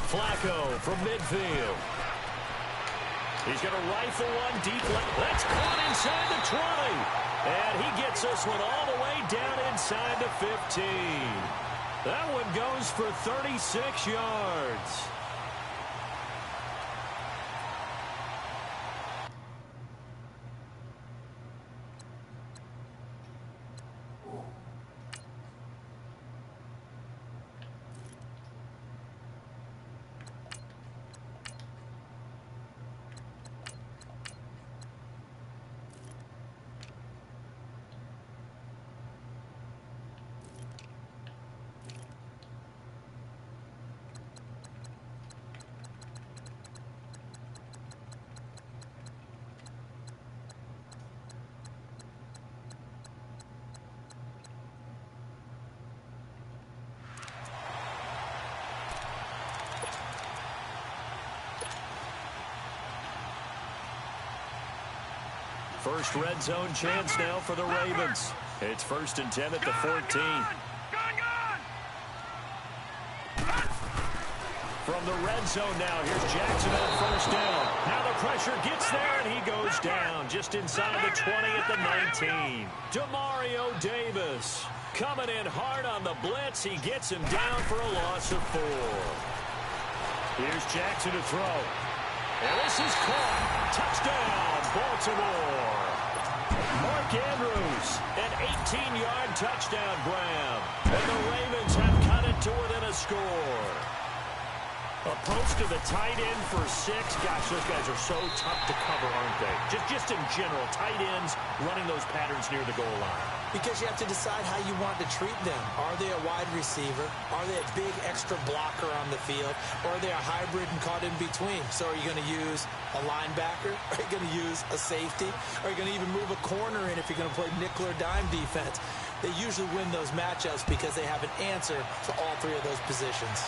Flacco from midfield. He's going to rifle one deep left. That's caught inside the 20. And he gets this one all the way down inside the 15. That one goes for 36 yards. First red zone chance now for the Ravens. It's 1st and 10 at the 14. From the red zone now, here's Jackson on 1st down. Now the pressure gets there, and he goes down just inside the 20 at the 19. Demario Davis coming in hard on the blitz. He gets him down for a loss of 4. Here's Jackson to throw. And this is caught. Touchdown, Baltimore. Mark Andrews, an 18-yard touchdown grab. And the Ravens have cut it to within a score. A post to the tight end for 6. Gosh, those guys are so tough to cover, aren't they? Just in general, tight ends running those patterns near the goal line. Because you have to decide how you want to treat them. Are they a wide receiver? Are they a big extra blocker on the field? Or are they a hybrid and caught in between? So are you going to use a linebacker? Are you going to use a safety? Are you going to even move a corner in if you're going to play nickel or dime defense? They usually win those matchups because they have an answer to all 3 of those positions.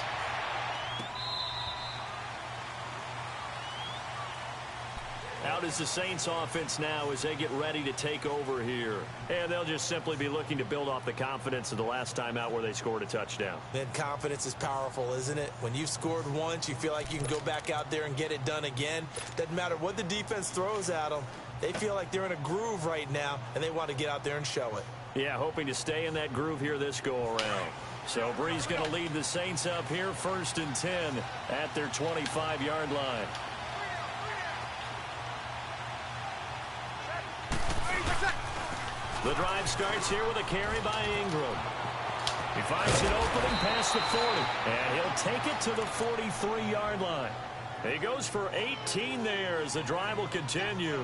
Out is the Saints offense now as they get ready to take over here. And they'll just simply be looking to build off the confidence of the last time out where they scored a touchdown. Then confidence is powerful, isn't it? When you've scored once, you feel like you can go back out there and get it done again. Doesn't matter what the defense throws at them. They feel like they're in a groove right now, and they want to get out there and show it. Yeah, hoping to stay in that groove here this go-around. So Bree's going to lead the Saints up here 1st and 10 at their 25-yard line. The drive starts here with a carry by Ingram. He finds an opening past the 40, and he'll take it to the 43-yard line. He goes for 18 there as the drive will continue.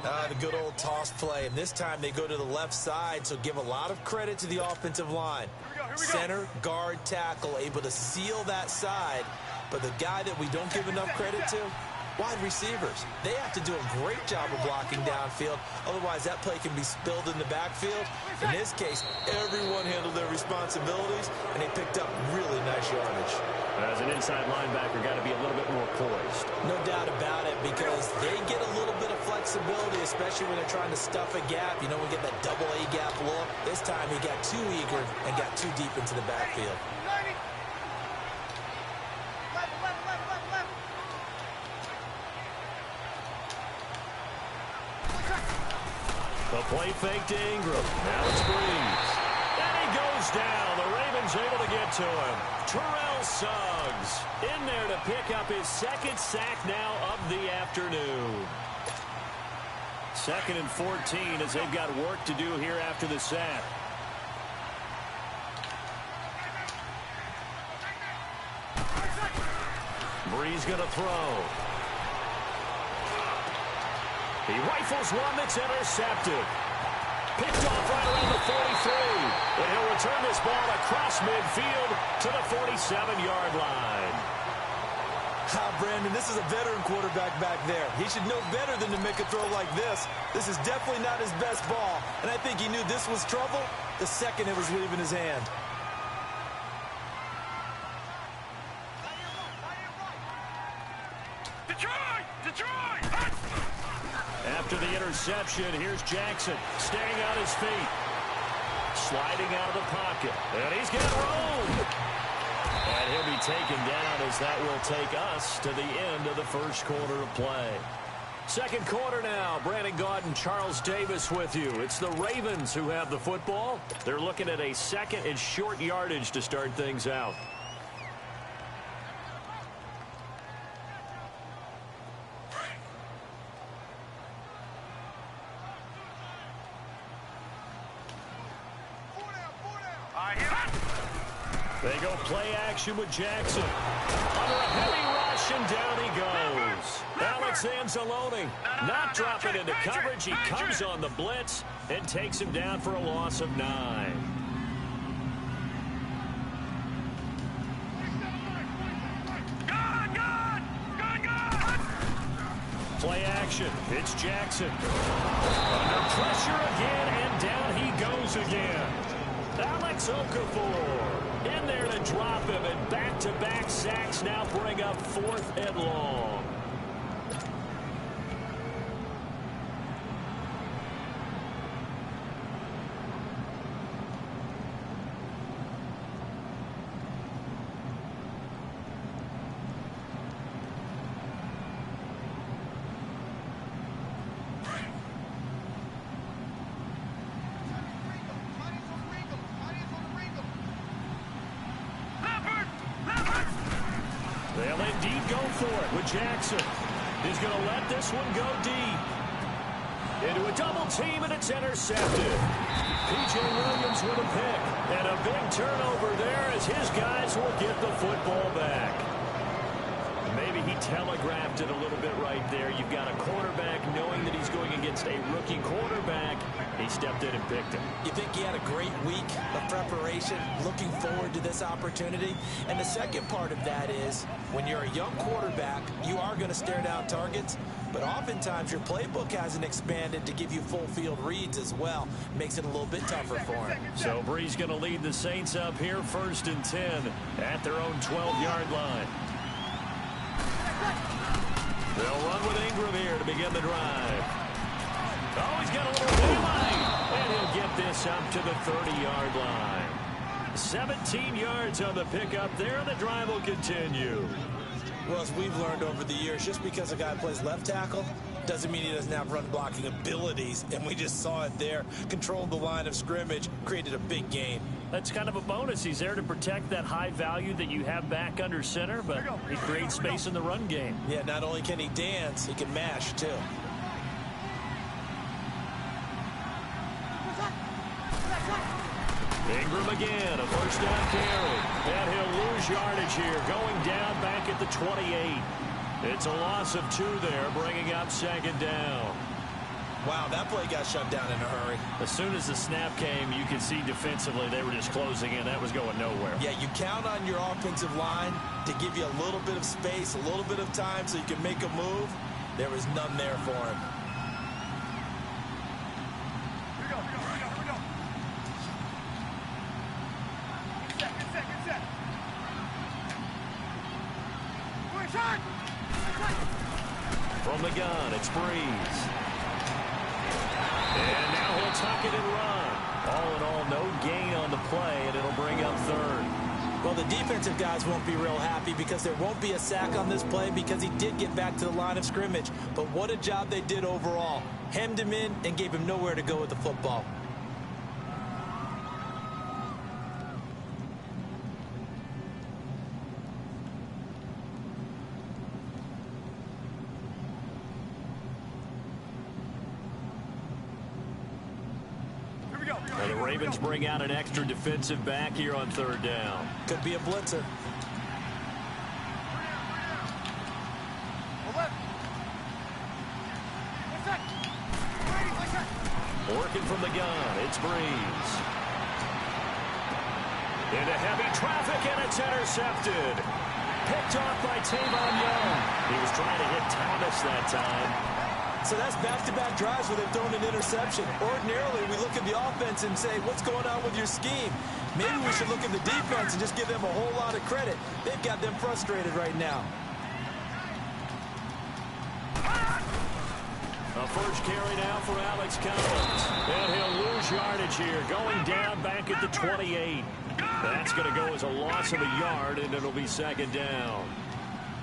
The good old toss play, and this time they go to the left side, so give a lot of credit to the offensive line. Center, guard, tackle, able to seal that side, but the guy that we don't give enough credit to, wide receivers. They have to do a great job of blocking downfield. Otherwise, that play can be spilled in the backfield. In this case, everyone handled their responsibilities, and they picked up really nice yardage. As an inside linebacker, got to be a little bit more poised. No doubt about it, because they get a little bit of flexibility, especially when they're trying to stuff a gap. You know, we get that double A gap look. This time he got too eager and got too deep into the backfield. The play fake to Ingram. Now it's Breeze. And he goes down. The Ravens able to get to him. Terrell Suggs in there to pick up his 2nd sack now of the afternoon. 2nd and 14 as they've got work to do here after the sack. Breeze going to throw. He rifles one that's intercepted. Picked off right around the 43. And he'll return this ball across midfield to the 47-yard line. Brandon, this is a veteran quarterback back there. He should know better than to make a throw like this. This is definitely not his best ball. And I think he knew this was trouble the second it was leaving his hand. After the interception, here's Jackson staying on his feet. Sliding out of the pocket. And he's got room. And he'll be taken down as that will take us to the end of the first quarter of play. Second quarter now. Brandon Gaudin and Charles Davis with you. It's the Ravens who have the football. They're looking at a second and short yardage to start things out. They go play action with Jackson. Under a heavy rush, and down he goes. Alex Anzalone not dropping into coverage. He comes on the blitz and takes him down for a loss of 9. Play action. It's Jackson. Under pressure again, and down he goes again. Alex Okafor in there to drop him, and back-to-back sacks now bring up 4th and long. They'll indeed go for it with Jackson. He's going to let this one go deep. Into a double team, and it's intercepted. P.J. Williams with a pick. And a big turnover there as his guys will get the football back. Maybe he telegraphed it a little bit right there. You've got a quarterback knowing that he's going against a rookie quarterback. He stepped in and picked him. You think he had a great week of preparation, looking forward to this opportunity? And the second part of that is, when you're a young quarterback, you are going to stare down targets, but oftentimes your playbook hasn't expanded to give you full field reads as well. Makes it a little bit tougher for him. So Bree's going to lead the Saints up here 1st and 10 at their own 12-yard line. They'll run with Ingram here to begin the drive. Oh, he's got a little daylight, and he'll get this up to the 30-yard line. 17 yards on the pickup there, and the drive will continue. Well, as we've learned over the years, just because a guy plays left tackle doesn't mean he doesn't have run blocking abilities, and we just saw it there. Controlled the line of scrimmage, created a big gain. That's kind of a bonus. He's there to protect that high value that you have back under center, but he creates space in the run game. Yeah, not only can he dance, he can mash, too. Ingram again, a first down carry. And he'll lose yardage here, going down back at the 28. It's a loss of 2 there, bringing up 2nd down. Wow, that play got shut down in a hurry. As soon as the snap came, you could see defensively they were just closing in. That was going nowhere. Yeah, you count on your offensive line to give you a little bit of space, a little bit of time so you can make a move. There was none there for him. From the gun, it's Breeze. And now he'll tuck it and run. All in all, no gain on the play, and it'll bring up 3rd. Well, the defensive guys won't be real happy because there won't be a sack on this play because he did get back to the line of scrimmage. But what a job they did overall. Hemmed him in and gave him nowhere to go with the football. Well, the Ravens bring out an extra defensive back here on 3rd down. Could be a blitzer. Working from the gun, it's Breeze. Into heavy traffic, and it's intercepted. Picked off by Tavon Young. He was trying to hit Thomas that time. So that's back-to-back drives where they've thrown an interception. Ordinarily, we look at the offense and say, what's going on with your scheme? Maybe we should look at the defense and just give them a whole lot of credit. They've got them frustrated right now. A first carry now for Alex Collins. And he'll lose yardage here. Going down back at the 28. That's going to go as a loss of a yard, and it'll be second down.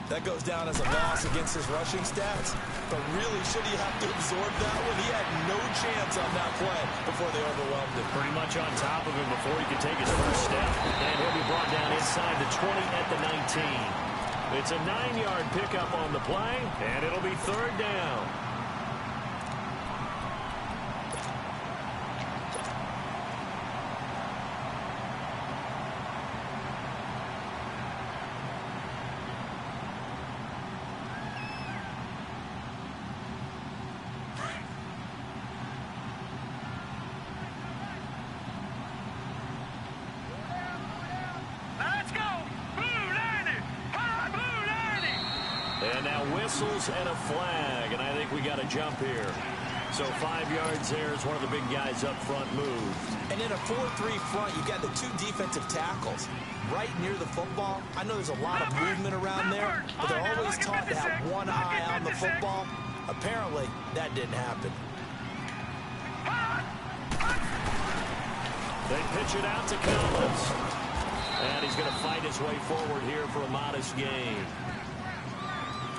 That goes down as a loss against his rushing stats. But really, should he have to absorb that one? He had no chance on that play before they overwhelmed him. Pretty much on top of him before he could take his first step. And he'll be brought down inside the 20 at the 19. It's a 9-yard pickup on the play, and it'll be third down. And now whistles and a flag, and I think we got a jump here. So 5 yards there as one of the big guys up front moved. And in a 4-3 front, you've got the 2 defensive tackles right near the football. I know there's a lot of movement around there, but they're always taught to have one eye on the football. Apparently, that didn't happen. They pitch it out to Collins. And he's going to fight his way forward here for a modest gain.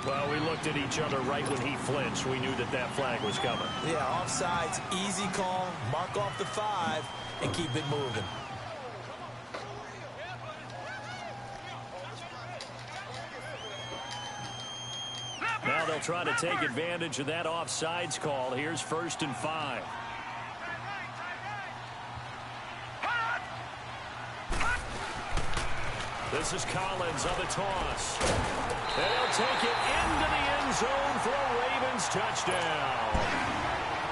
Well, we looked at each other right when he flinched. We knew that that flag was coming. Yeah, offsides, easy call, mark off the 5, and keep it moving. Now they'll try to take advantage of that offsides call. Here's 1st and 5. This is Collins on the toss. And he'll take it into the end zone for a Ravens touchdown.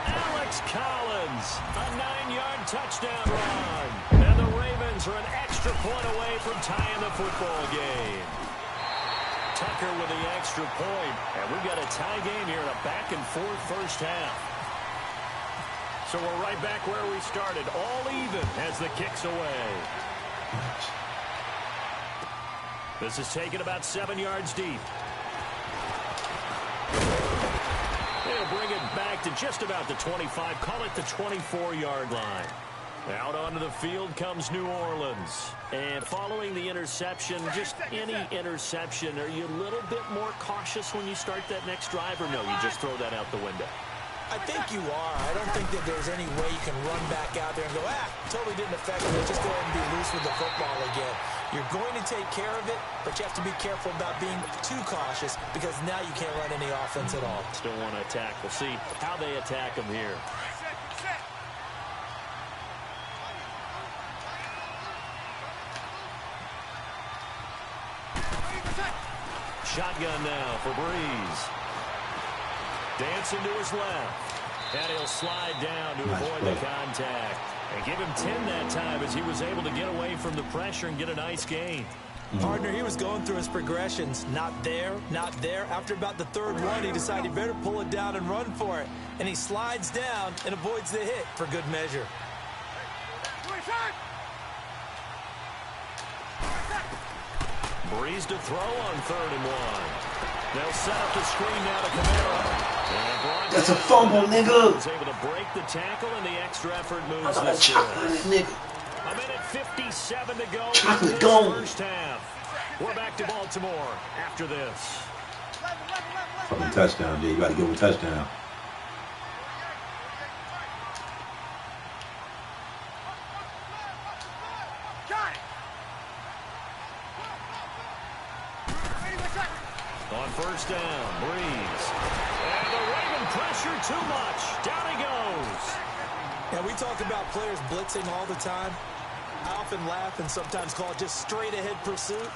Alex Collins, a 9-yard touchdown run. And the Ravens are an extra point away from tying the football game. Tucker with the extra point. And we've got a tie game here in a back-and-forth first half. So we're right back where we started, all even as the kick's away. This is taken about 7 yards deep. They'll bring it back to just about the 25. Call it the 24-yard line. Out onto the field comes New Orleans. And following the interception, just any interception, are you a little bit more cautious when you start that next drive, or no, you just throw that out the window? I think you are. I don't think that there's any way you can run back out there and go, totally didn't affect me. Just go ahead and be loose with the football again. You're going to take care of it, but you have to be careful about being too cautious because now you can't run any offense at all. Still want to attack. We'll see how they attack him here. Shotgun now for Breeze. Dancing to his left. And he'll slide down to avoid the contact. And give him 10 that time as he was able to get away from the pressure and get a nice gain. Partner, he was going through his progressions. Not there, not there. After about the 3rd run, he decided he better pull it down and run for it. And he slides down and avoids the hit for good measure. Breeze to throw on 3rd and 1. They'll set up the screen now to Kamara. That's a fumble, nigga. Was able to break the tackle, and the extra effort moves I got chocolate, nigga. A minute 57 to go. Chocolate gone. First half. We're back to Baltimore after this. Fucking touchdown, Jay. You got to give him a touchdown. On first down, Breeze. And the Raven pressure too much. Down he goes. And we talk about players blitzing all the time. I often laugh and sometimes call it just straight-ahead pursuit.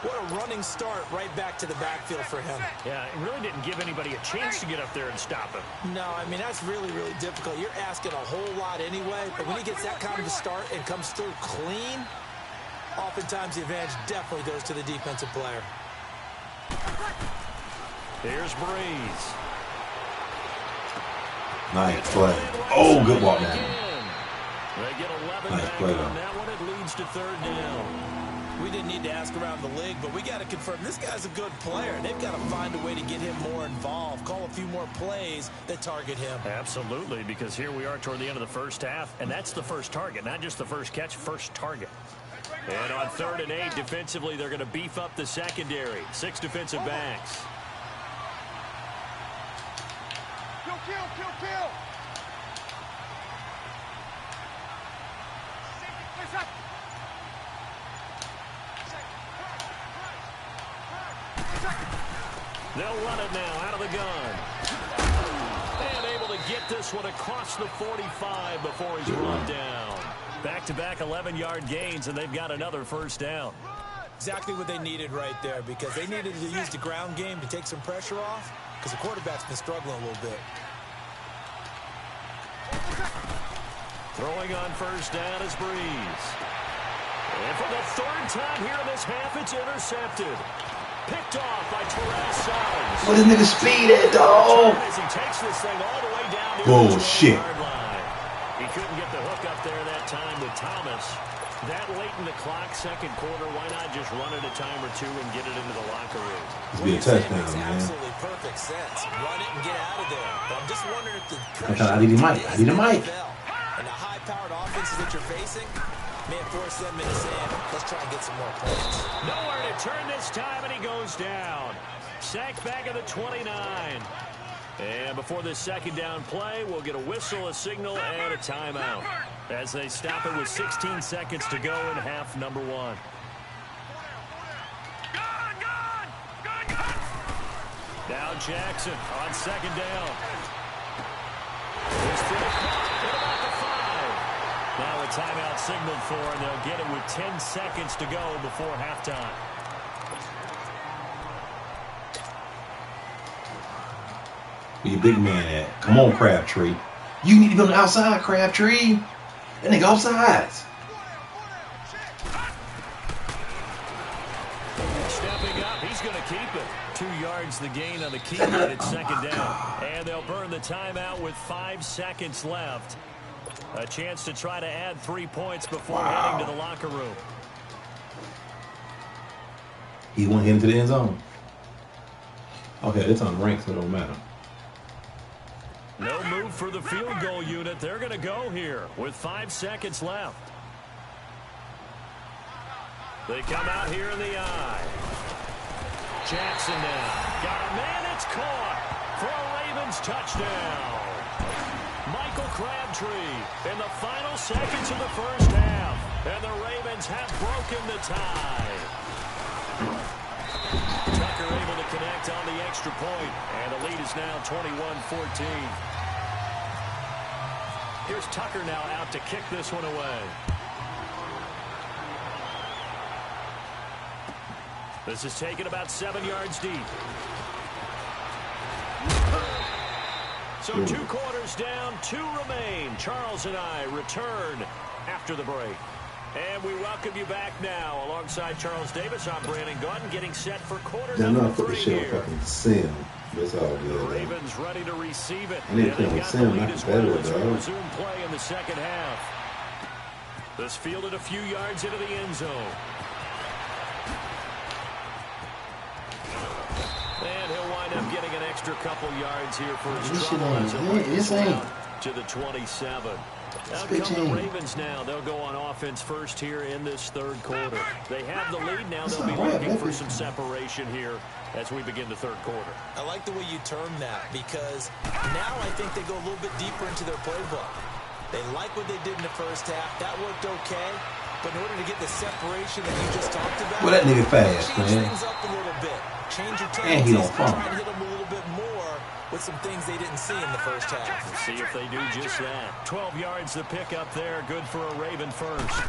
What a running start right back to the backfield for him. Yeah, it really didn't give anybody a chance to get up there and stop him. No, I mean, that's really, really difficult. You're asking a whole lot anyway, but when he gets that kind of a start and comes through clean, oftentimes the advantage definitely goes to the defensive player. Here's Breeze. Nice play. Oh, good walk, man. They get 11 nice back play, on that one. It leads to 3rd down. We didn't need to ask around the league, but we got to confirm this guy's a good player. They've got to find a way to get him more involved, call a few more plays that target him. Absolutely, because here we are toward the end of the first half, and that's the first target, not just the first catch, first target. And on 3rd and 8, defensively, they're going to beef up the secondary. 6 defensive backs. Kill. They'll run it now out of the gun. And able to get this one across the 45 before he's run down. Back-to-back 11-yard gains, and they've got another first down. Exactly what they needed right there, because they needed to use the ground game to take some pressure off, because the quarterback's been struggling a little bit. Throwing on first down is Breeze. And for the 3rd time here in this half, it's intercepted. Picked off by Terrell Suggs. What is nigga speed at, dog? As he takes this thing all the way down to bullshit. the line. He couldn't get the hook up there that time with Thomas. That late in the clock, second quarter, why not just run it a time or two and get it into the locker room? It's be a touchdown, makes man. Absolutely perfect sense. Run it and get out of there. But I'm just wondering if the I need a mic. And the high-powered offenses that you're facing may force them into saying, let's try and get some more points. Nowhere to turn this time, and he goes down. Sacked back at the 29. And before this second down play, we'll get a whistle, a signal, and a timeout as they stop it with 16 seconds to go in half number 1. Now Jackson on second down. This through the clock at about the 5. Now a timeout signaled for, and they'll get it with 10 seconds to go before halftime. Where your big man at? Come on, Crabtree. You need to be on the outside, Crabtree. That nigga offsides. Stepping up, he's going to keep it. 2 yards the gain on the key line at second down. And they'll burn the timeout with 5 seconds left. A chance to try to add 3 points before heading to the locker room. He won't hit into the end zone. Okay, it's on rank, so it don't matter. No move for the field goal unit. They're going to go here with 5 seconds left. They come out here in the eye. Jackson now. Got a man. It's caught for a Ravens touchdown. Michael Crabtree in the final seconds of the first half. And the Ravens have broken the tie. Tucker able to connect on the extra point, and the lead is now 21-14. Here's Tucker now out to kick this one away. This is taken about 7 yards deep. So 2 quarters down, 2 remain. Charles and I return after the break. And we welcome you back now. Alongside Charles Davis, I'm Brandon Gunn, getting set for quarter number 3 here. Sim. That's all good. The Ravens ready to receive it. And they've got the lead as well as we dog. resume play in the second half. This fielded a few yards into the end zone. And he'll wind up getting an extra couple yards here for his trouble as it brings him out to the 27. Out come the Ravens now. They'll go on offense first here in this third quarter. They have the lead now. They'll be looking for some separation here as we begin the third quarter. I like the way you term that, because now I think they go a little bit deeper into their playbook. They like what they did in the first half. That worked okay. But in order to get the separation that you just talked about, well, that nigga fast, change man. things up a little bit. Change your And he tendencies. don't fall. Try and hit them a little bit more with some things they didn't see in the first half. Let's see if they do just that. 12 yards to pick up there. Good for a Raven first.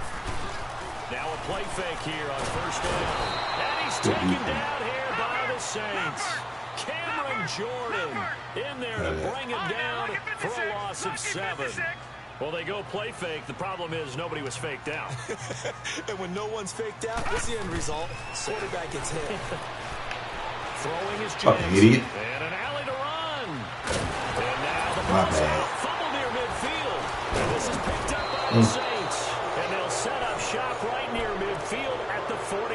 Now a play fake here on first down. And he's taken down here by the Saints. Cameron Jordan in there to bring him down for a loss of 7. Well, they go play fake. The problem is nobody was faked out. And when no one's faked out, what's the end result? Quarterback gets hit. Throwing his Fucking Jackson. idiot. And an alley to run. And now the My ball's bad. out. Fumble near midfield. And this is picked up by the Saints. And they'll set up shop right near midfield at the 46.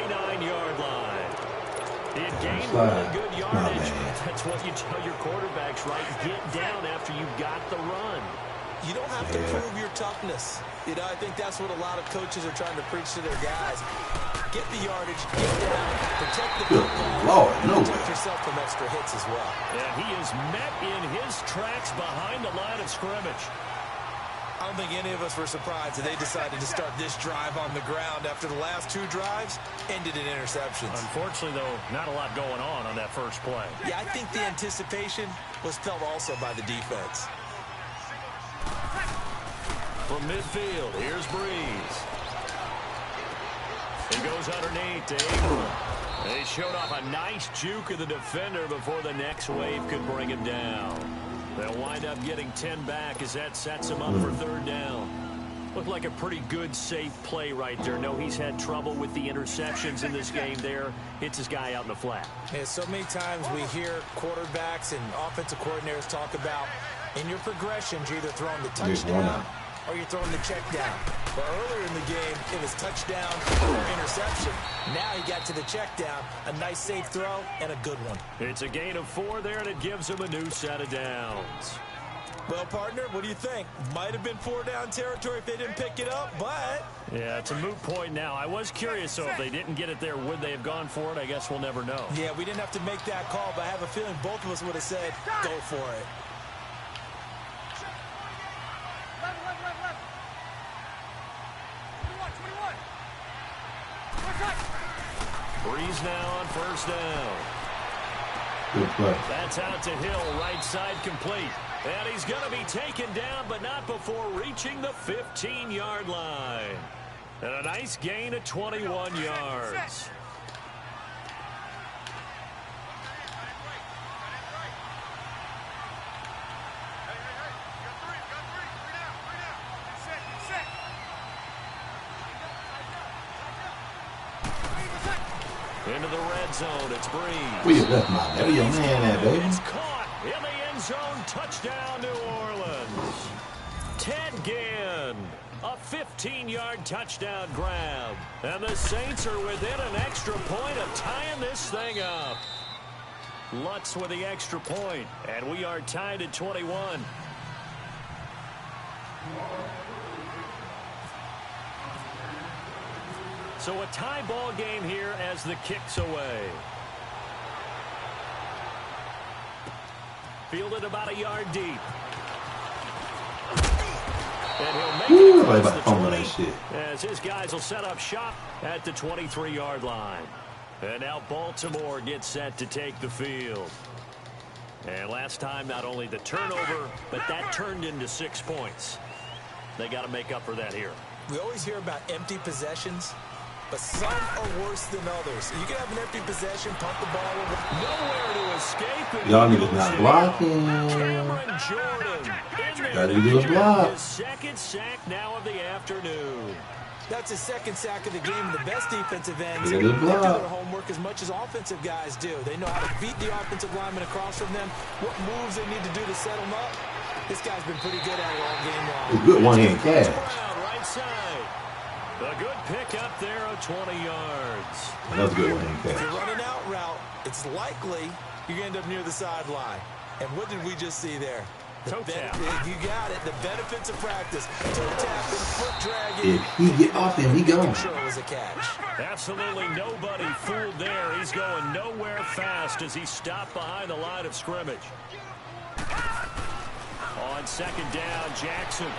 gained Slide. really good My yardage. bad. That's what you tell your quarterbacks, right? Get down after you got the run. You don't have to prove your toughness. You know, I think that's what a lot of coaches are trying to preach to their guys. Get the yardage, get down, protect the football, Lord, and no protect way. yourself from extra hits as well. And he is met in his tracks behind the line of scrimmage. I don't think any of us were surprised that they decided to start this drive on the ground after the last 2 drives ended in interceptions. Unfortunately, though, not a lot going on that first play. Yeah, I think the anticipation was felt also by the defense. From midfield, here's Breeze. He goes underneath to Ingram. They showed off a nice juke of the defender before the next wave could bring him down. They'll wind up getting 10 back as that sets him up for 3rd down. Looked like a pretty good, safe play right there. No, he's had trouble with the interceptions in this game there. Hits his guy out in the flat. Yeah, so many times we hear quarterbacks and offensive coordinators talk about in your progressions, you're either throwing the touchdown or you're throwing the check down. But earlier in the game, it was touchdown or interception. Now he got to the check down, a nice safe throw, and a good one. It's a gain of 4 there, and it gives him a new set of downs. Well, partner, what do you think? Might have been 4-down territory if they didn't pick it up, but... Yeah, it's a moot point now. I was curious, so if they didn't get it there, would they have gone for it? I guess we'll never know. Yeah, we didn't have to make that call, but I have a feeling both of us would have said, go for it. Breeze now on 1st down. Good play. That's out to Hill, right side complete. And he's going to be taken down, but not before reaching the 15-yard line. And a nice gain of 21 yards. Into the red zone, it's Breeze. Where you left my baby? Your man at, baby. It's caught in the end zone. Touchdown, New Orleans. Ted Ginn, a 15-yard touchdown grab. And the Saints are within an extra point of tying this thing up. Lutz with the extra point, and we are tied at 21. So a tie ball game here as the kick's away. Fielded about a yard deep. And he'll make it across the 20 as his guys will set up shop at the 23-yard line. And now Baltimore gets set to take the field. And last time, not only the turnover, but that turned into 6 points. They got to make up for that here. We always hear about empty possessions, but some are worse than others. You can have an empty possession, pump the ball over. Nowhere to escape. Y'all niggas not blocking. Cameron Jordan in there. Gotta do a block. His 2nd sack now of the afternoon. That's his 2nd sack of the game. The best defensive ends They do do block. their homework as much as offensive guys do. They know how to beat the offensive lineman across from them, what moves they need to do to set them up. This guy's been pretty good at it all game long. Good one-hand catch. Brown, right side. A good pick up there of 20 yards. That's a good one-hand If you're catch. running out route, it's likely you're going to end up near the sideline. And what did we just see there? Toe tap. You got it. The benefits of practice. Toe tapping, foot dragging. If he get off him, he gone. Sure it was a catch. Absolutely nobody fooled there. He's going nowhere fast as he stopped behind the line of scrimmage. On 2nd down, Jackson.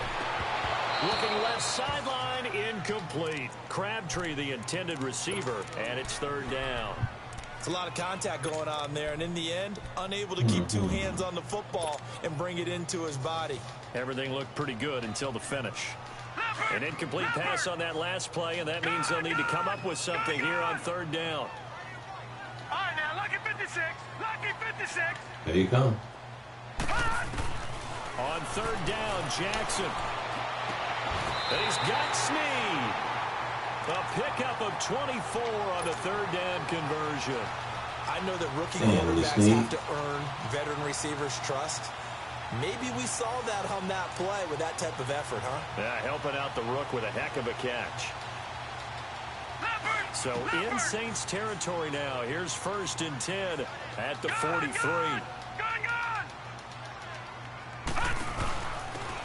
Looking left sideline, incomplete. Crabtree, the intended receiver, and it's 3rd down. It's a lot of contact going on there, and in the end, unable to keep 2 hands on the football and bring it into his body. Everything looked pretty good until the finish. An incomplete pass on that last play, and that means they'll need to come up with something here on 3rd down. All right, now, lucky 56. Lucky 56. There you go. On 3rd down, Jackson. And he's got Snead. A pickup of 24 on the 3rd down conversion. I know that rookie Damn, quarterbacks Snead. have to earn veteran receivers' trust. Maybe we saw that on that play with that type of effort, huh? Yeah, helping out the rook with a heck of a catch. So in Saints territory now. Here's 1st and 10 at the 43.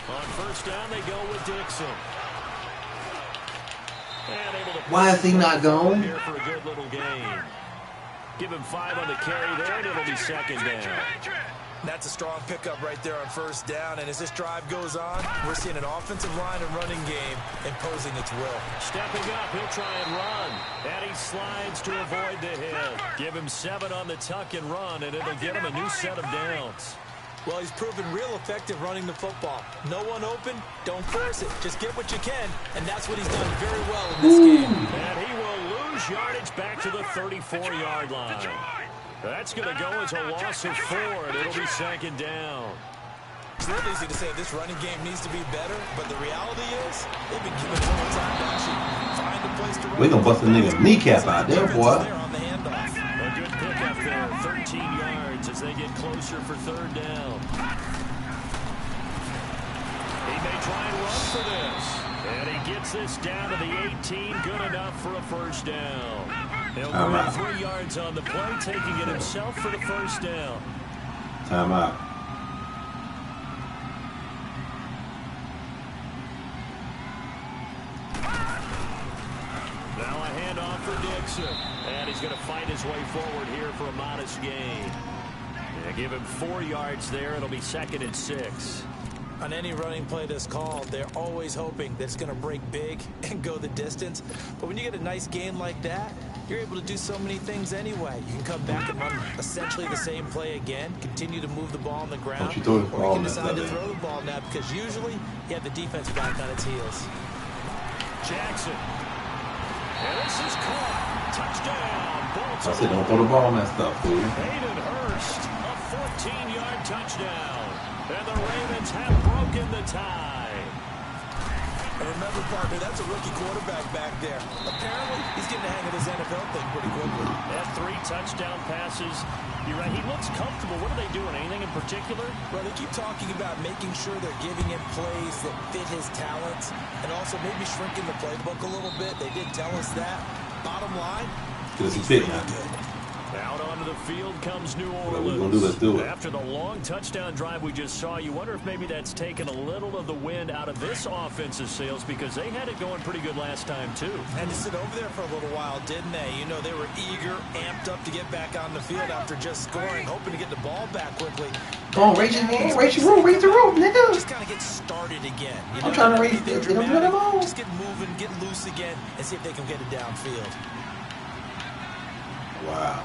On 1st down, they go with Dixon. And able to Why is he not gone? Here for a good little gain. Give him 5 on the carry there, and it'll be 2nd down. That's a strong pickup right there on 1st down, and as this drive goes on, we're seeing an offensive line and running game imposing its will. Stepping up, he'll try and run, and he slides to avoid the hit. Give him 7 on the tuck and run, and it'll get him a new set of downs. Well, he's proven real effective running the football. No one open, don't force it. Just get what you can, and that's what he's done very well in this game. And he will lose yardage back to the 34-yard line. That's going to go as a loss of 4, and it'll be 2nd down. It's real easy to say this running game needs to be better, but the reality is they've been given more time to actually find a place to run. We gonna bust a nigga kneecap out there, boy. A good pickup there, 13 yards as they get closer for 3rd down. He may try and run for this. And he gets this down to the 18, good enough for a 1st down. He'll go 3 yards on the play, taking it himself for the 1st down. Time out. Now a handoff for Dixon. And he's going to fight his way forward here for a modest gain. Yeah, give him 4 yards there. It'll be 2nd and 6. On any running play that's called, they're always hoping that it's going to break big and go the distance. But when you get a nice gain like that, you're able to do so many things anyway. You can come back and run essentially the same play again, continue to move the ball on the ground, or you can decide to throw the ball now because usually you have the defense back on its heels. Jackson. And this is caught. Touchdown, Baltimore. I said don't throw the ball on that stuff, fool. Hayden Hurst, a 14-yard touchdown. And the Ravens have broken the tie. And remember, partner, that's a rookie quarterback back there. Apparently, he's getting the hang of his NFL thing pretty quickly. That 3 touchdown passes. You're right. He looks comfortable. What are they doing? Anything in particular? Well, they keep talking about making sure they're giving him plays that fit his talents and also maybe shrinking the playbook a little bit. They did tell us that. Bottom line, because he's fit now. Out onto the field comes New Orleans. What we're gonna do, let's do it. After the long touchdown drive we just saw, you wonder if maybe that's taken a little of the wind out of this offensive sails because they had it going pretty good last time too. And to sit over there for a little while, didn't they? You know, they were eager, amped up to get back on the field after just scoring, hoping to get the ball back quickly. Come on, raise your hand, raise your roof, nigga. Just kind of get started again. You know, I'm trying to raise it. Just get moving, get loose again, and see if they can get it downfield. Wow.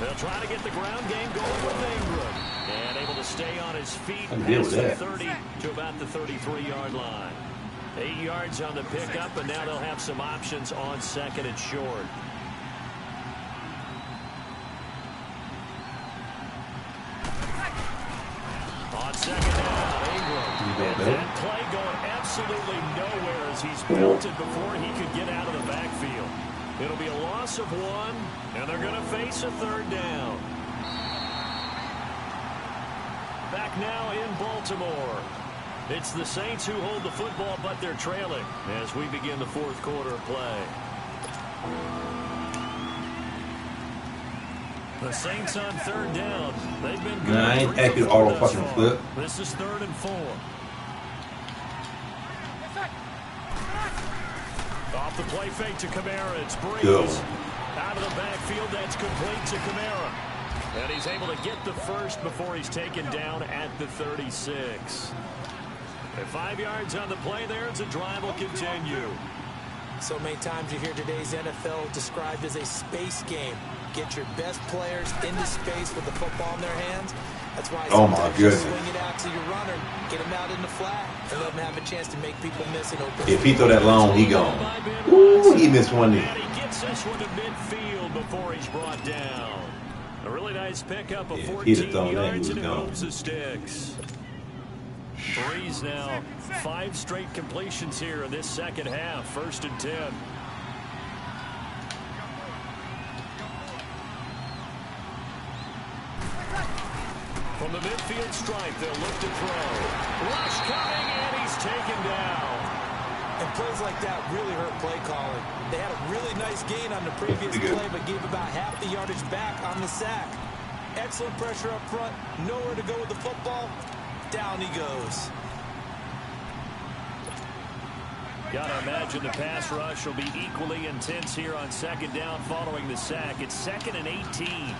They'll try to get the ground game going with Ingram. And able to stay on his feet past the 30 to about the 33-yard line. 8 yards on the pickup, and now they'll have some options on 2nd and short. On 2nd down, Ingram. That play going absolutely nowhere as he's belted before he could get out of the backfield. It'll be a loss of 1, and they're going to face a 3rd down. Back now in Baltimore. It's the Saints who hold the football, but they're trailing as we begin the 4th quarter of play. The Saints on 3rd down. They've been good. I ain't acting auto fucking flip. This is 3rd and 4. Off the play fake to Kamara. It's Breeze. Out of the backfield, that's complete to Kamara. And he's able to get the first before he's taken down at the 36. At 5 yards on the play there, the drive will continue. So many times you hear today's NFL described as a space game. Get your best players into space with the football in their hands. That's why sometimes you swing it out to your runner, get him out in the flat, and let him have a chance to make people miss an open. If he throw that long, he gone. Ooh, he missed one there. And he gets this one to midfield before he's brought down. A really nice pickup of 14 yards, and it moves the sticks. Breeze now 5 straight completions here in this second half. 1st and 10. From the midfield stripe, they'll look to throw. Rush coming, and he's taken down. And plays like that really hurt play calling. They had a really nice gain on the previous play, but gave about half the yardage back on the sack. Excellent pressure up front. Nowhere to go with the football. Down he goes. Gotta imagine the pass rush will be equally intense here on second down following the sack. It's 2nd and 18.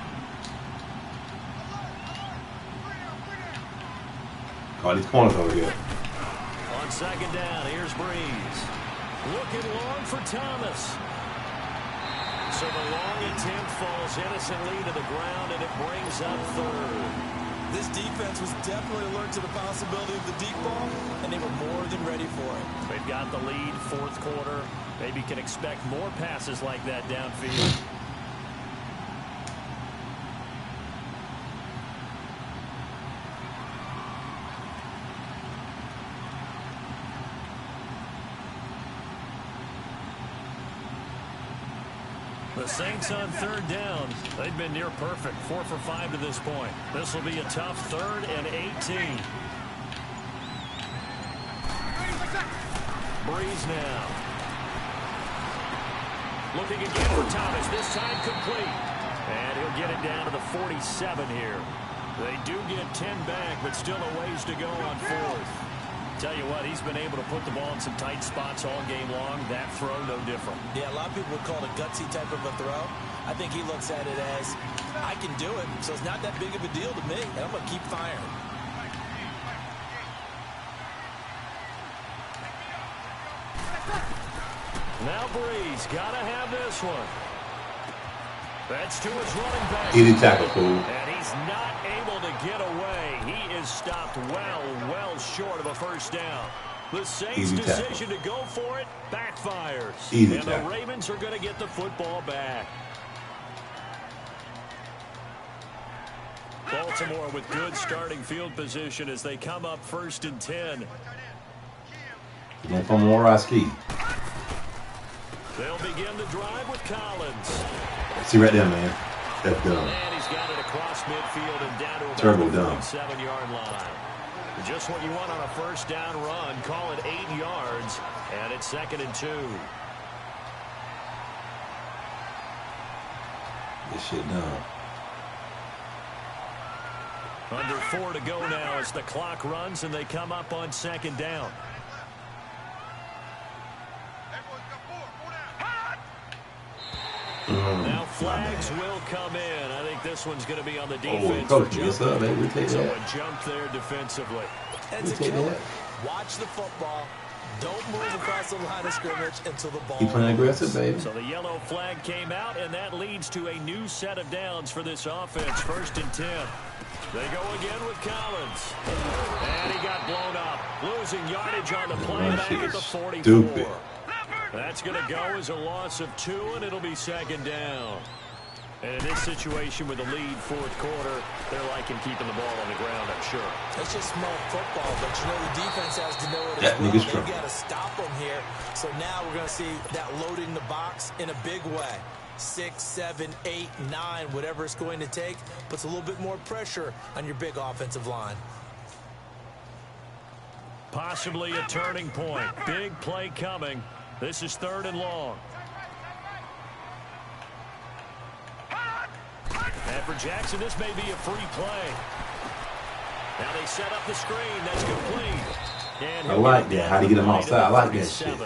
Oh, these corners over here. On second down, here's Breeze. Looking long for Thomas. So the long attempt falls innocently to the ground, and it brings up 3rd. This defense was definitely alert to the possibility of the deep ball, and they were more than ready for it. They've got the lead, 4th quarter. Maybe can expect more passes like that downfield. The Saints on 3rd down. They've been near perfect, 4 for 5 to this point. This will be a tough 3rd and 18. Breeze now. Looking again for Thomas, this time complete. And he'll get it down to the 47 here. They do get 10 back, but still a ways to go on 4th. Tell you what, he's been able to put the ball in some tight spots all game long. That throw, no different. Yeah, a lot of people would call it a gutsy type of a throw. I think he looks at it as, I can do it, so it's not that big of a deal to me, and I'm going to keep firing. Now Breeze, got to have this one. That's to his running back. Easy tackle, fool. And he's not able to get away. He is stopped well short of a first down. The Saints' decision to go for it backfires. And the Ravens are going to get the football back. Baltimore with good starting field position as they come up 1st and 10. Going for Moraski. They'll begin the drive with Collins. See right there, man. That's dumb. And he's got it across midfield and down to Turbo about the 47-yard line. Just what you want on a first down run. Call it 8 yards, and it's 2nd and 2. This shit done. Under 4 to go now as the clock runs and they come up on 2nd down. Now flags will come in. I think this one's going to be on the defense. Oh, coach, yes, sir, man. We take so that. a jump there defensively. And to kill it, watch the football. Don't move across the line of scrimmage until the ball. Keep playing aggressive, baby. So the yellow flag came out, and that leads to a new set of downs for this offense. 1st and 10. They go again with Collins. And he got blown up. Losing yardage on the play back at the 44. Stupid. That's going to go as a loss of 2, and it'll be 2nd down. And in this situation with the lead 4th quarter, they're liking keeping the ball on the ground, I'm sure. It's just small football, but you know the defense has to know it that as well. They've got to stop them here. So now we're going to see that loading the box in a big way. 6, 7, 8, 9, whatever it's going to take, puts a little bit more pressure on your big offensive line. Possibly a turning point. Big play coming. This is 3rd and long. And for Jackson, this may be a free play. Now they set up the screen. That's complete. And I like that. How do you get him outside? I like that shit.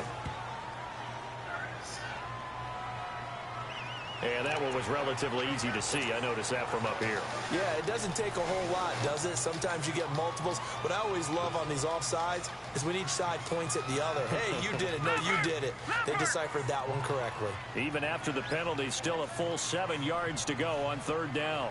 And that one was relatively easy to see. I noticed that from up here. Yeah, it doesn't take a whole lot, does it? Sometimes you get multiples. What I always love on these offsides is when each side points at the other. Hey, you did it. No, you did it. They deciphered that one correctly. Even after the penalty, still a full 7 yards to go on 3rd down.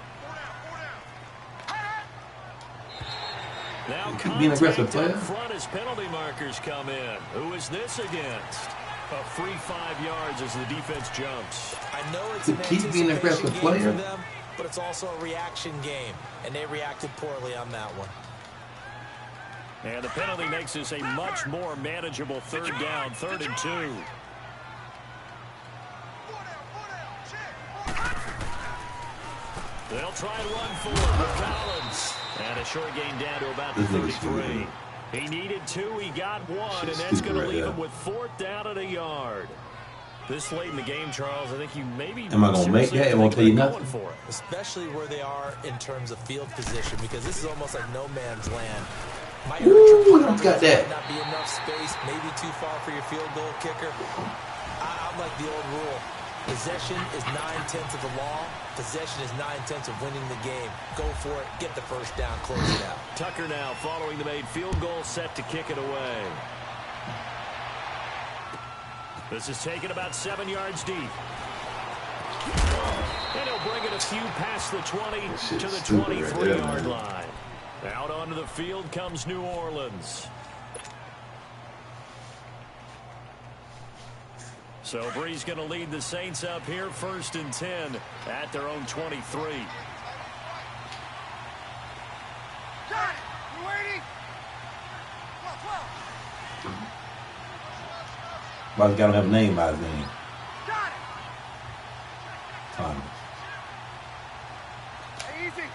Now being aggressive, player. up front as penalty markers come in. Who is this against? A free 5 yards as the defense jumps. I know it's an keep being aggressive, game player. for them, but it's also a reaction game, and they reacted poorly on that one. And the penalty makes this a much more manageable 3rd down, 3rd and 2. They'll try and run for it with Collins. And a short gain down to about the 33. He needed 2, he got 1, and that's going to leave him with 4th down and a yard. This late in the game, Charles, I think you maybe... Am I going to make that? It won't tell you nothing. For it. Especially where they are in terms of field position, because this is almost like no man's land. Ooh, I got that. Not be enough space, maybe too far for your field goal kicker. I'm like the old rule. Possession is 9/10 of the law. Possession is 9/10 of winning the game. Go for it. Get the first down. Close it out. Tucker now following the made field goal, set to kick it away. This is taken about 7 yards deep. And he'll bring it a few past the 20 to the 23-yard line. Out onto the field comes New Orleans. So Bree's going to lead the Saints up here, 1st and 10 at their own 23. Got it. You waiting? 12. Why does got to have a name by his name? Got it. Thomas. Hey, easy.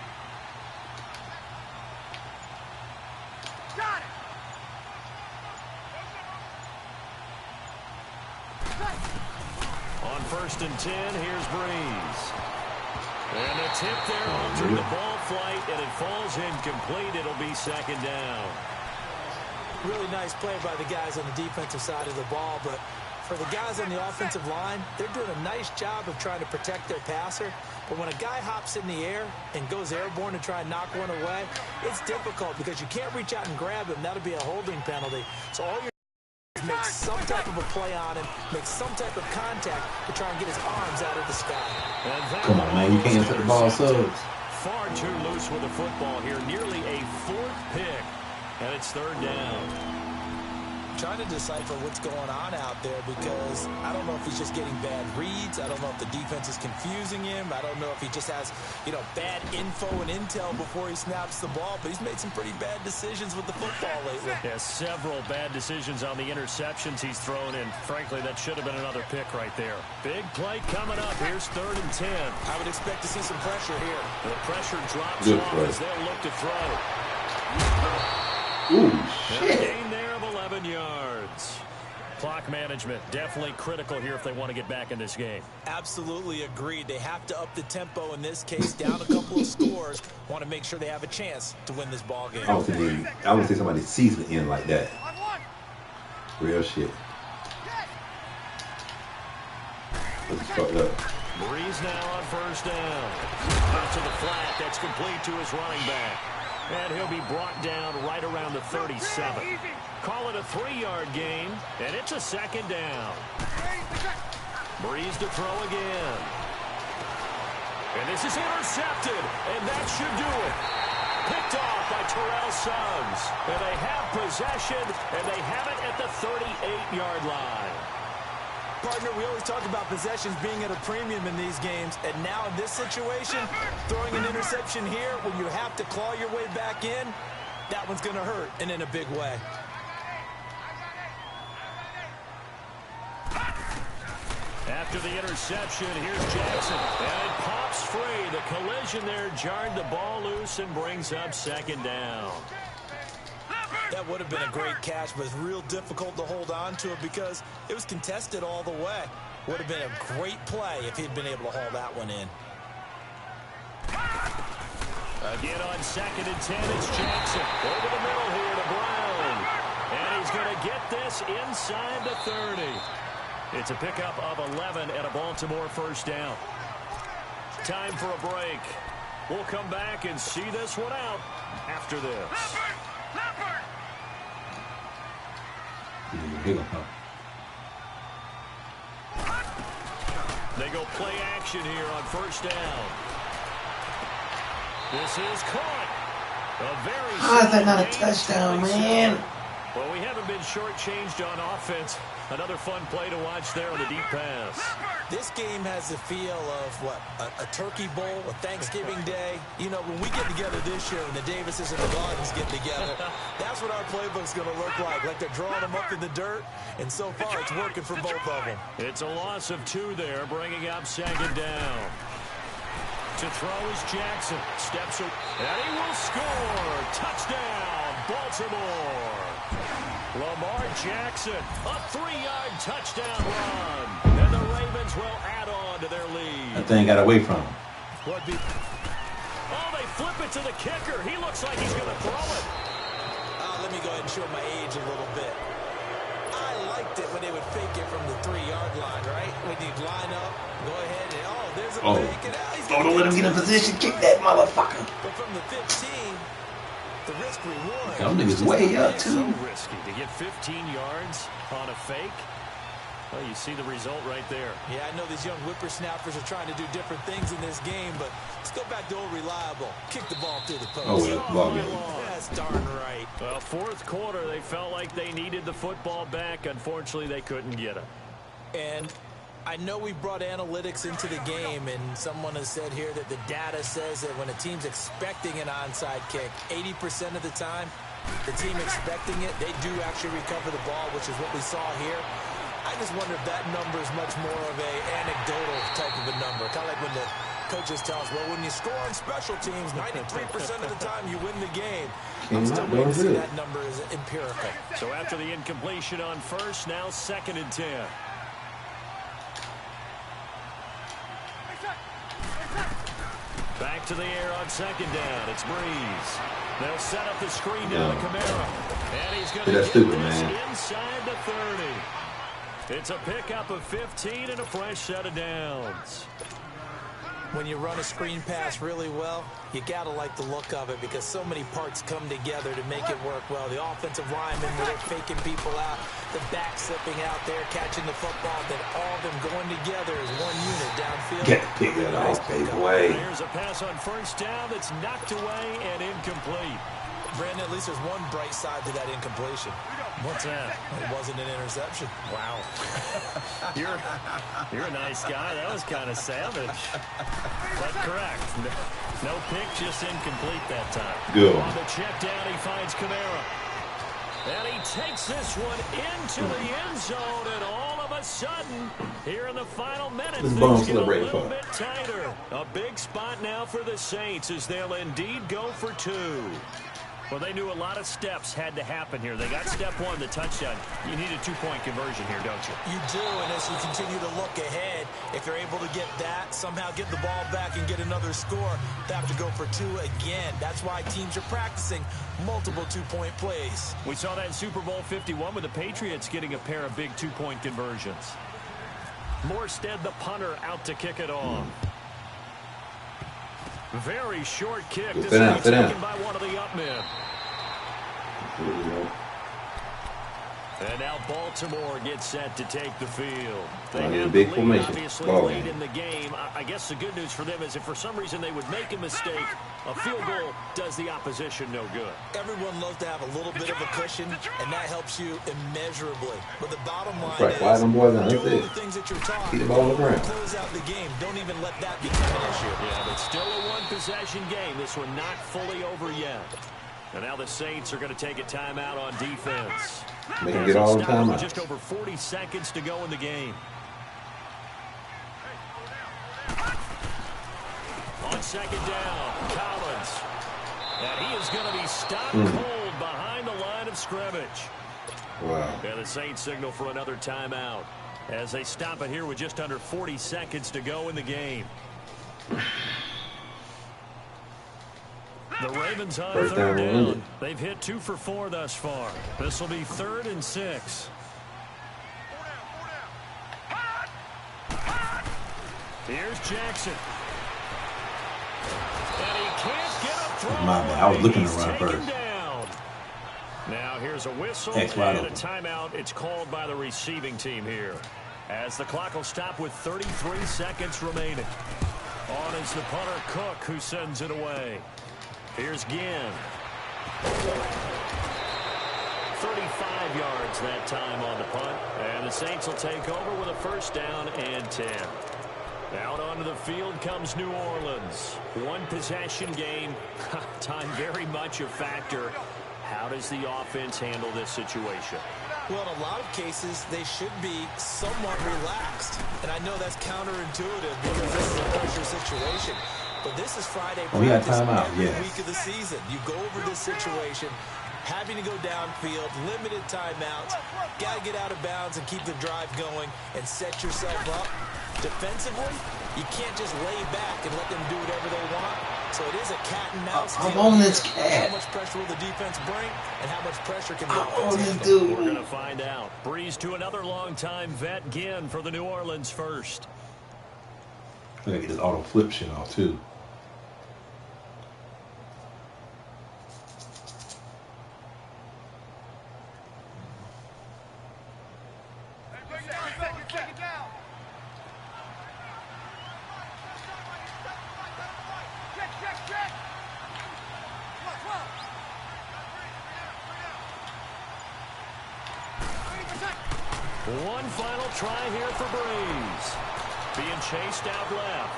Got it. On 1st and 10, here's Breeze. And a tip there onto the ball flight, and it falls incomplete. It'll be 2nd down. Really nice play by the guys on the defensive side of the ball, but for the guys on the offensive line, they're doing a nice job of trying to protect their passer. But when a guy hops in the air and goes airborne to try and knock one away, it's difficult because you can't reach out and grab him. That'll be a holding penalty. So all you're doing is make some type of a play on him, make some type of contact to try and get his arms out of the sky. Come on, man. You can't set the ball subs. Far too loose with the football here. Nearly a 4th pick. And it's 3rd down. Trying to decipher what's going on out there because I don't know if he's just getting bad reads. I don't know if the defense is confusing him. I don't know if he just has, bad info and intel before he snaps the ball. But he's made some pretty bad decisions with the football lately. Yeah, several bad decisions on the interceptions he's thrown in. Frankly, that should have been another pick right there. Big play coming up. Here's 3rd and 10. I would expect to see some pressure here. The pressure drops Good off play. as they'll look to throw. Ooh, And a shit. gain there of 11 yards. Clock management definitely critical here if they want to get back in this game. Absolutely agreed. They have to up the tempo in this case, down a couple of scores. Want to make sure they have a chance to win this ball game. I don't think somebody sees the end like that. Real shit. Let's fucked up. Breeze now on 1st down. Out to the flat. That's complete to his running back. And he'll be brought down right around the 37. Call it a 3-yard gain, and it's a 2nd down. Breeze to throw again. And this is intercepted, and that should do it. Picked off by Terrell Suggs. And they have possession, and they have it at the 38-yard line. Partner, we always talk about possessions being at a premium in these games, and now in this situation, throwing an interception here when you have to claw your way back in, that one's going to hurt, and in a big way. After the interception, here's Jackson. And it pops free. The collision there jarred the ball loose and brings up 2nd down. That would have been a great catch, but it's real difficult to hold on to it because it was contested all the way. Would have been a great play if he'd been able to haul that one in. Again on 2nd and 10, it's Jackson. Over the middle here to Brown. And he's going to get this inside the 30. It's a pickup of 11 and a Baltimore 1st down. Time for a break. We'll come back and see this one out after this. They go play action here on 1st down. This is caught. How is that not a touchdown, man? Well, we haven't been shortchanged on offense. Another fun play to watch there on the deep pass. This game has the feel of, a turkey bowl, a Thanksgiving day. When we get together this year, when the Davises and the Gardens get together, that's what our playbook's going to look like. Like they're drawing them up in the dirt, and so far it's working for both of them. It's a loss of 2 there, bringing up 2nd down. To throw is Jackson. Steps up, and he will score. Touchdown, Baltimore. Lamar Jackson, a 3-yard touchdown run. And the Ravens will add on to their lead. That thing got away from him. Oh, they flip it to the kicker. He looks like he's going to throw it. Let me go ahead and show my age a little bit. I liked it when they would fake it from the 3-yard line, right? When you'd line up, go ahead and, there's a fake. And, don't let him get in position. Kick that motherfucker. But from the 15, the risk reward. Them niggas way up, too. So risky to get 15 yards on a fake. Well, you see the result right there. Yeah, I know these young whippersnappers are trying to do different things in this game, but let's go back to old reliable. Kick the ball through the post. Oh, well, ball game. That's darn right. Well, fourth quarter, they felt like they needed the football back. Unfortunately, they couldn't get it. And I know we brought analytics into the game, and someone has said here that the data says that when a team's expecting an onside kick, 80% of the time, the team expecting it, they do actually recover the ball, which is what we saw here. I just wonder if that number is much more of a anecdotal type of a number. Kind of like when the coaches tell us, well, when you score on special teams, 93% of the time you win the game. I'm still waiting to see that number is empirical. So after the incompletion on first, now 2nd and 10. Back to the air on 2nd down. It's Breeze. They'll set up the screen down to Kamara. And he's going to get this inside the 30. It's a pickup of 15 and a fresh set of downs. When you run a screen pass really well, you got to like the look of it because so many parts come together to make it work well. The offensive linemen, they're faking people out, the back slipping out there, catching the football, then all of them going together as one unit downfield. Get pick that off, baby. Away. Here's a pass on first down that's knocked away and incomplete. Brandon, at least there's one bright side to that incompletion. What's that? It wasn't an interception. Wow. You're a nice guy. That was kind of savage. But correct. No pick, just incomplete that time. Good. On the check down, he finds Kamara. And he takes this one into the end zone, and all of a sudden, here in the final minutes, things get a little bit tighter. A big spot now for the Saints as they'll indeed go for 2. Well, they knew a lot of steps had to happen here. They got step 1, the touchdown. You need a 2-point conversion here, don't you? You do, and as you continue to look ahead, if you're able to get that, somehow get the ball back and get another score, they have to go for 2 again. That's why teams are practicing multiple 2-point plays. We saw that in Super Bowl 51 with the Patriots getting a pair of big 2-point conversions. Morstead, the punter, out to kick it off. Very short kick. This will be taken by one of the up men. And now Baltimore gets set to take the field. They have the lead, obviously, late in the game. I guess the good news for them is if for some reason they would make a mistake, a field goal does the opposition no good. Everyone loves to have a little bit of a cushion, and that helps you immeasurably. But the bottom line is do all the things that you're taught. Keep the ball on the ground. Close out the game. Don't even let that become an issue. Yeah, but still a one-possession game. This one not fully over yet. And now the Saints are going to take a timeout on defense. They can get all the time out. Just over 40 seconds to go in the game. On 2nd down, Collins. And he is going to be stopped cold behind the line of scrimmage. Wow. And the Saints signal for another timeout as they stop it here with just under 40 seconds to go in the game. The Ravens on 3rd down. They've hit 2 for 4 thus far. This will be 3rd and 6. Here's Jackson. And he can't get a throw. My bad. I was looking to run first. Down. Now here's a whistle and a timeout. It's called by the receiving team here. As the clock will stop with 33 seconds remaining. On is the punter Cook who sends it away. Here's Ginn. 35 yards that time on the punt. And the Saints will take over with a 1st down and 10. Out onto the field comes New Orleans. One possession game. Time very much a factor. How does the offense handle this situation? Well, in a lot of cases, they should be somewhat relaxed. And I know that's counterintuitive because this is a pressure situation. But this is Friday practice every week of the season. You go over this situation, Having to go downfield, limited timeouts, got to get out of bounds and keep the drive going and set yourself up. Defensively, you can't just lay back and let them do whatever they want. So it is a cat and mouse deal. I'm on this cat. How much pressure will the defense bring, and how much pressure can the I'm on offense this handle? dude. We're going to find out. Breeze to another longtime vet, Ginn, for the New Orleans first. I gotta get this auto flip shit off too. Take it down. Check. One final try here for Breeze. Being chased out left.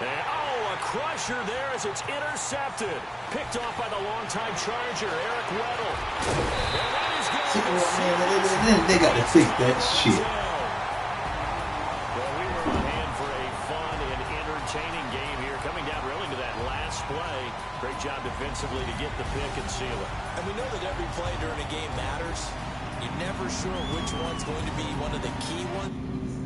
And, a crusher there as it's intercepted. Picked off by the longtime Charger, Eric Weddle. And that is going to They got to fix that shit. Well, we were on hand for a fun and entertaining game here, coming down really to that last play. Great job defensively to get the pick and seal it. And we know that every play during a game matters. You're never sure which one's going to be one of the key ones.